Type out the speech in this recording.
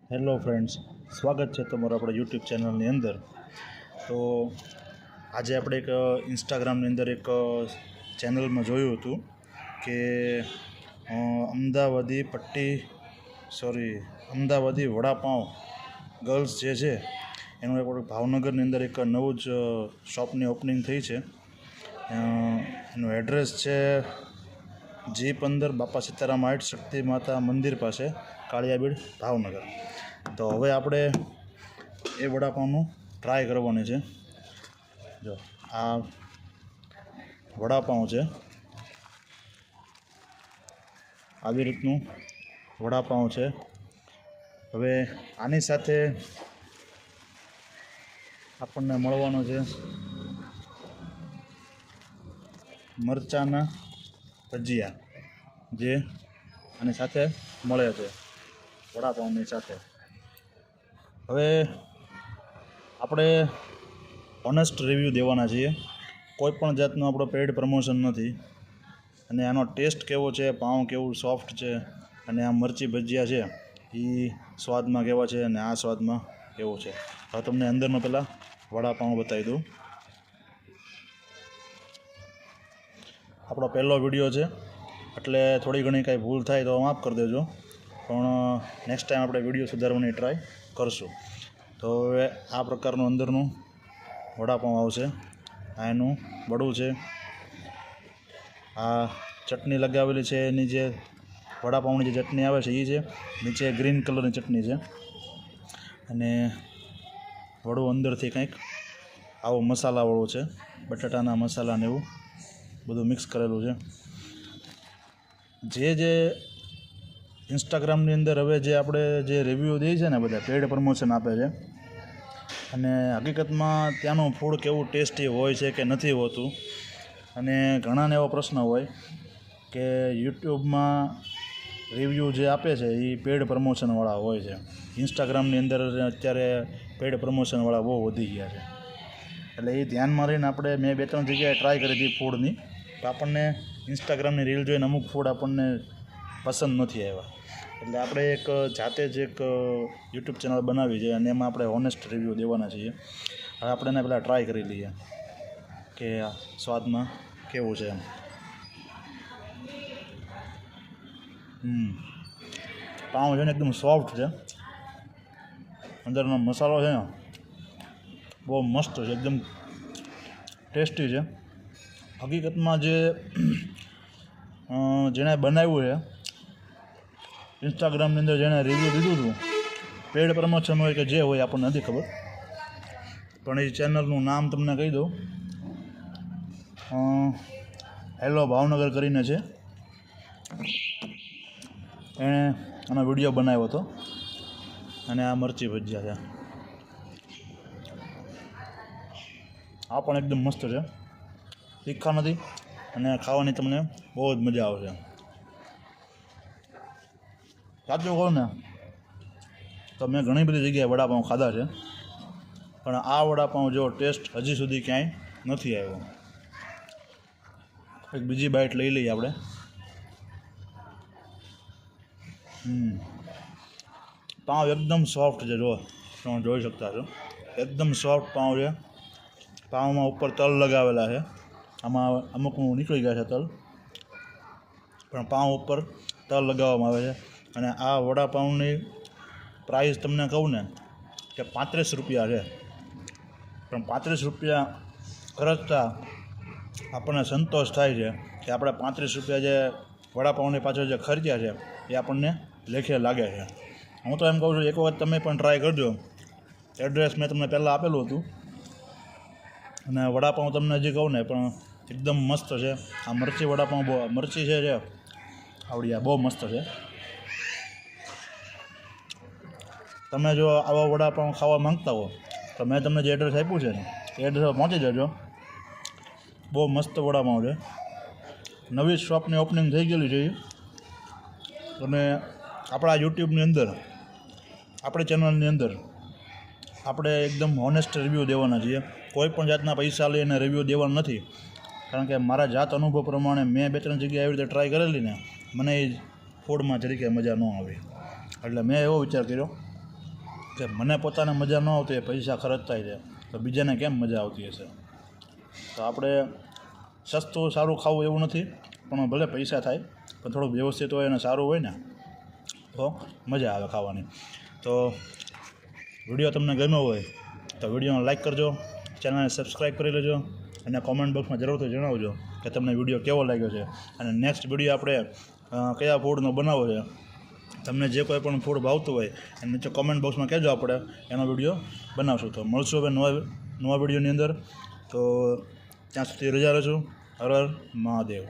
Hello friends, સ્વાગત છે તમારું આપણા યુટ્યુબ ચેનલની અંદર. તો આજે આપણે એક ઇન્સ્ટાગ્રામની અંદર એક ચેનલમાં જોયું હતું કે અમદાવાદી વડાપાઉં ગર્લ્સ જે છે એનું એક ભાવનગરની અંદર એક નવું જ શોપની ઓપનિંગ થઈ છે. એનું એડ્રેસ છે G15 બાપા સીતારામ હાઇટ શક્તિ માતા મંદિર પાસે, કાળિયાબીડ, ભાવનગર. તો હવે આપણે એ વડાપાઉંનું ટ્રાય કરવાની છે. જો આ વડાપાઉં છે, આવી રીતનું વડાપાઉં છે. હવે આની સાથે આપણને મળવાનો છે મરચાંના ભજીયા, જે આની સાથે મળે છે વડાપાઉંની સાથે. હવે આપણે ઓનેસ્ટ રિવ્યૂ દેવાના છીએ, કોઈ પણ જાતનું આપણો પેઇડ પ્રમોશન નથી. અને આનો ટેસ્ટ કેવો છે, પાઉં કેવું સોફ્ટ છે, અને આ મરચી ભજીયા છે એ સ્વાદમાં કેવા છે અને આ સ્વાદમાં કેવું છે. હવે તમને અંદરનો પહેલાં વડાપાઉં બતાવી દઉં. આપણો પહેલો વિડીયો છે એટલે થોડી ઘણી કાંઈ ભૂલ થાય તો માફ કરી દેજો, પણ નેક્સ્ટ ટાઈમ આપણે વિડીયો સુધારવાની ટ્રાય કરશું. તો હવે આ પ્રકારનું અંદરનું વડાપાઉં આવશે. આ એનું વડું છે, આ ચટણી લગાવેલી છે, એની જે વડાપાઉંની જે ચટણી આવે છે એ છે, નીચે ગ્રીન કલરની ચટણી છે, અને વડું અંદરથી કંઈક આવો મસાલાવાળું છે, બટાટાના મસાલા ને એવું બધું મિક્સ કરેલું છે. જે ઇન્સ્ટાગ્રામની અંદર હવે જે આપણે જે રિવ્યૂ દઈએ છે ને, બધા પેઇડ પ્રમોશન આપે છે, અને હકીકતમાં ત્યાંનું ફૂડ કેવું ટેસ્ટી હોય છે કે નથી હોતું. અને ઘણાને એવો પ્રશ્ન હોય કે યુટ્યુબમાં રિવ્યૂ જે આપે છે એ પેઇડ પ્રમોશનવાળા હોય છે. ઇન્સ્ટાગ્રામની અંદર અત્યારે પેઇડ પ્રમોશનવાળા બહુ વધી ગયા છે. એટલે એ ધ્યાનમાં રહીને મેં 2-3 જગ્યાએ ટ્રાય કરી હતી ફૂડની, તો આપણને ઇન્સ્ટાગ્રામની રીલ જોઈને અમુક ફૂડ આપણને પસંદ નથી આવ્યા. એટલે આપણે એક જાતે જ એક યુટ્યુબ ચેનલ બનાવી છે, અને એમાં આપણે ઓનેસ્ટ રિવ્યૂ દેવાના છીએ. હવે આપણે એને પહેલાં ટ્રાય કરી લઈએ કે સ્વાદમાં કેવું છે એમ. પાઉં છે ને એકદમ સોફ્ટ છે, અંદરનો મસાલો છે ને બહુ મસ્ત છે, એકદમ ટેસ્ટી છે. હકીકતમાં જેણે બનાવ્યું છે, ઇન્સ્ટાગ્રામની અંદર જેણે રિવ્યૂ દીધું હતું, પેઇડ પ્રમોશન હોય કે જે હોય આપણને નથી ખબર, પણ એ ચેનલનું નામ તમને કહી દઉં. હેલો ભાવનગર કરીને છે, એણે આનો વિડીયો બનાવ્યો હતો. અને આ મરચી ભજીયા છે, આ પણ એકદમ મસ્ત છે, તીખા નથી, અને ખાવાની તમને બહુ જ મજા આવશે. સાચું કહું ને તો મેં ઘણી બધી જગ્યાએ વડાપાઉં ખાધા છે, પણ આ વડાપાઉં જેવો ટેસ્ટ હજી સુધી ક્યાંય નથી આવ્યો. એક બીજી બાઇટ લઈ લઈએ આપણે. પાઉં એકદમ સોફ્ટ છે, જો તમે જોઈ શકતા છો, એકદમ સોફ્ટ પાઉં છે. પાઉંમાં ઉપર તલ લગાવેલા છે, આમાં અમુકનું નીકળી ગયા છે તલ, પણ પાઉં ઉપર તલ લગાવવામાં આવે છે. અને આ વડાપાઉંની પ્રાઇસ તમને કહું ને કે 35 રૂપિયા છે, પણ 35 રૂપિયા ખર્ચતા આપણને સંતોષ થાય છે કે આપણે 35 રૂપિયા જે વડાપાઉંની પાછળ જે ખર્ચ્યા છે એ આપણને લેખે લાગે છે. હું તો એમ કહું છું, એક વખત તમે પણ ટ્રાય કરજો. એડ્રેસ મેં તમને પહેલાં આપેલું હતું, અને વડાપાઉં તમને હજી કહું ને પણ એકદમ મસ્ત છે. આ મરચી વડાપાઉં મરચી છે આવડી આ બહુ મસ્ત છે. તમે જો આવા વડાપાઉં ખાવા માંગતા હો તો મેં તમને જે એડ્રેસ આપ્યું છે ને એ એડ્રેસ પહોંચી જજો. બહુ મસ્ત વડાપાઉં છે. નવી શોપની ઓપનિંગ થઈ ગયેલી છે, અને આપણા યુટ્યુબની અંદર, આપણી ચેનલની અંદર આપણે એકદમ હોનેસ્ટ રિવ્યૂ દેવાના છીએ. કોઈ પણ જાતના પૈસા લઈને રિવ્યૂ દેવાના નથી, કારણ કે મારા જાત અનુભવ પ્રમાણે મેં 2-3 જગ્યાએ આવી રીતે ટ્રાય કરેલી ને, મને એ ફૂડમાં જરીકે મજા ન આવી. એટલે મેં એવો વિચાર કર્યો કે મને પોતાને મજા ન આવતી એ પૈસા ખર્ચતા છે તો બીજાને કેમ મજા આવતી હશે. તો આપણે સસ્તું સારું ખાવું એવું નથી, પણ ભલે પૈસા થાય પણ થોડુંક વ્યવસ્થિત હોય અને સારું હોય ને તો મજા આવે ખાવાની. તો વિડીયો તમને ગમ્યો હોય તો વિડીયોને લાઇક કરજો, ચેનલને સબસ્ક્રાઈબ કરી લેજો અને કોમેન્ટ બોક્સમાં જરૂરથી જણાવજો કે તમને વિડીયો કેવો લાગ્યો છે અને નેક્સ્ટ વિડીયો આપણે કયા ફૂડનો બનાવવો છે. તમને જે કોઈ પણ ફૂડ ભાવતું હોય એ નીચે કોમેન્ટ બોક્સમાં કહેજો, આપણે એનો વિડીયો બનાવશું. તો મળશું હવે નવા વિડીયોની અંદર. તો ત્યાં સુધી રજા રહેજો. હર હર મહાદેવ.